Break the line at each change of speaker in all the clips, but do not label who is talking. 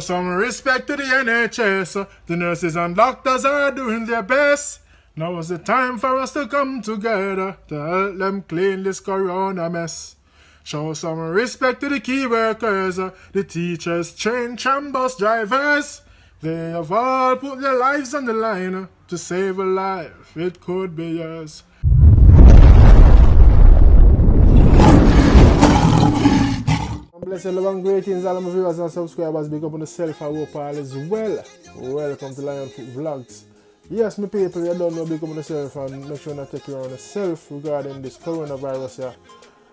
Some respect to the NHS. The nurses and doctors are doing their best. Now is the time for us to come together to help them clean this corona mess. Show some respect to the key workers, the teachers, train bus drivers. They have all put their lives on the line to save a life. It could be yours. Blessed love and greetings all of my viewers and subscribers. Big up on yourself. I hope all is well. Welcome to Lion Foot Vlogs. Yes, my people, you don't know, big up on yourself and make sure not take care of yourself regarding this coronavirus here.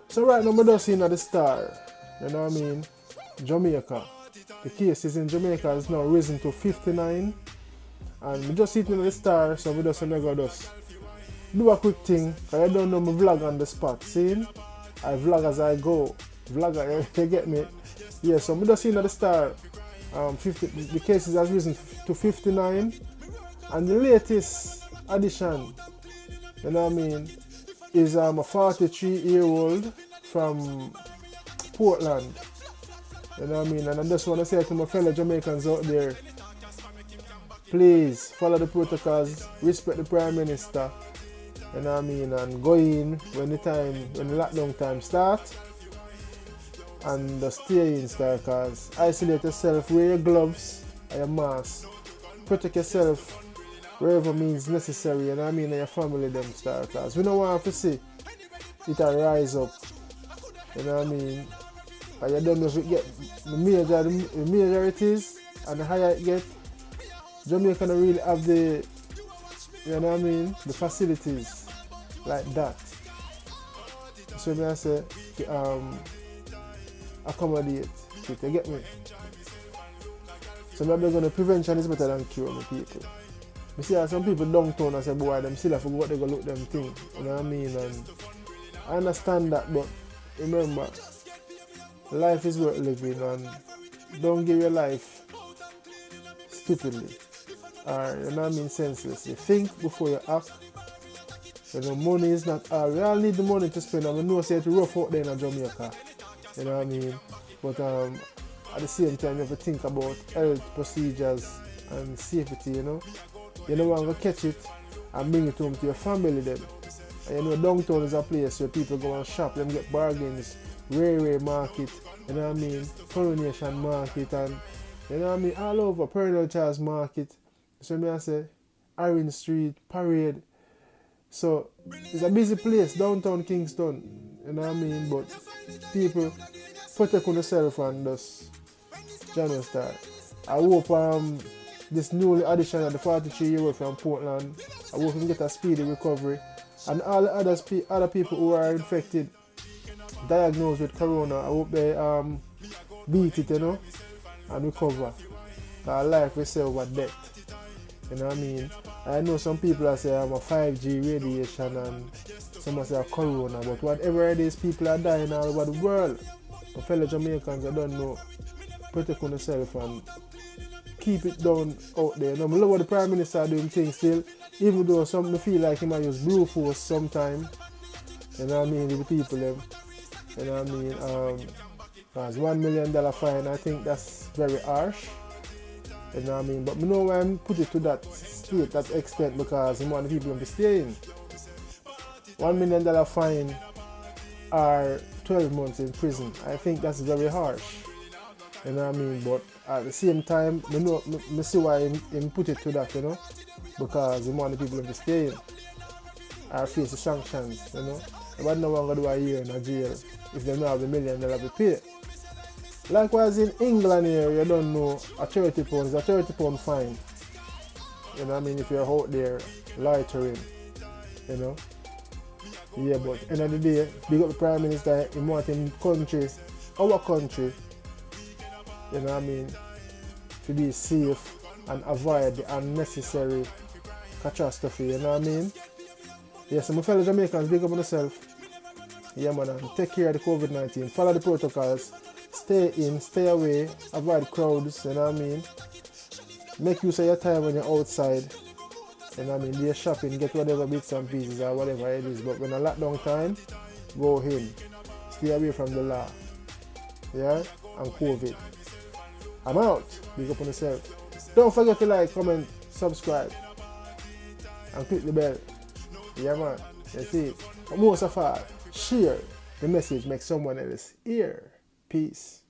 So right now, I'm just seeing at the star, you know what I mean, Jamaica. The cases in Jamaica is now risen to 59. And we just sitting at the star, so we just do a quick thing, because I don't know my vlog on the spot. See? I vlog as I go. Vlogger, you get me? Yeah, so I'm just seeing at the start, the cases has risen to 59, and the latest addition, you know what I mean, is a 43-year-old from Portland, you know what I mean, and I just want to say to my fellow Jamaicans out there, please follow the protocols, respect the Prime Minister, you know what I mean, and go in when the lockdown time starts. And just stay in there, cause isolate yourself, wear your gloves and your mask, protect yourself wherever means necessary, you know what I mean, and your family them star, cause we don't want to see it rise up, you know what I mean, and you don't know if it get the major it is, and the higher it get, Jamaica don't really have the, you know what I mean, the facilities like that. So I say, accommodate it, you get me? So maybe gonna prevention is better than cure, my people. You see some people downtown and say, boy, them still have to go out there go look them thing, you know what I mean? And I understand that, but remember, life is worth living, and don't give your life stupidly, or you know what I mean, senselessly. Think before you act. You know, money is not all. We all need the money to spend, and we know it's rough out there in Jamaica. You know what I mean? But at the same time, you have to think about health procedures and safety, you know? You don't want to catch it and bring it home to your family then. And you know, downtown is a place where people go and shop, them get bargains, railway market, you know what I mean? Coronation market, and you know what I mean? All over, Pearl Charles market. So I say, Orange Street, Parade. So it's a busy place, downtown Kingston. You know what I mean? But people protect on yourself and just channel start. I hope this newly addition of the 43-year-old from Portland, I hope we can get a speedy recovery. And all the other people who are infected, diagnosed with corona, I hope they beat it, you know, and recover. Because life we say over death. You know what I mean? I know some people are saying I'm a 5G radiation and some say corona, but whatever it is, people are dying all over the world. My fellow Jamaicans, I don't know, protect on yourself and keep it down out there. Now, I love what the Prime Minister are doing things still, even though some me feel like he might use blue force sometime. You know what I mean, with the people them. You know what I mean? Because $1 million fine, I think that's very harsh. You know what I mean? But I know why I put it to that state, that extent, because I want the people to stay in. $1 million fine or 12 months in prison. I think that's very harsh. You know what I mean? But at the same time, I see why he put it to that, you know? Because he want the people to stay in or face the sanctions, you know? But no one going to do a year in a jail if they don't have $1 million to pay. Likewise in England here, you don't know, a £30 is a £30 fine. You know what I mean? If you're out there loitering, you know? Yeah, but at the end of the day, big up the Prime Minister, he want him country, our country, you know what I mean, to be safe and avoid the unnecessary catastrophe, you know what I mean? Yeah, so my fellow Jamaicans, big up on yourself. Yeah, man, and take care of the COVID-19, follow the protocols, stay in, stay away, avoid crowds, you know what I mean? Make use of your time when you're outside. You know what I mean? You're shopping, get whatever bits and pieces or whatever it is. But when a lockdown time, go in. Stay away from the law. Yeah? And COVID. I'm out. Big up on yourself. Don't forget to like, comment, subscribe, and click the bell. Yeah, man. You see. And most of all, share the message, make someone else hear. Peace.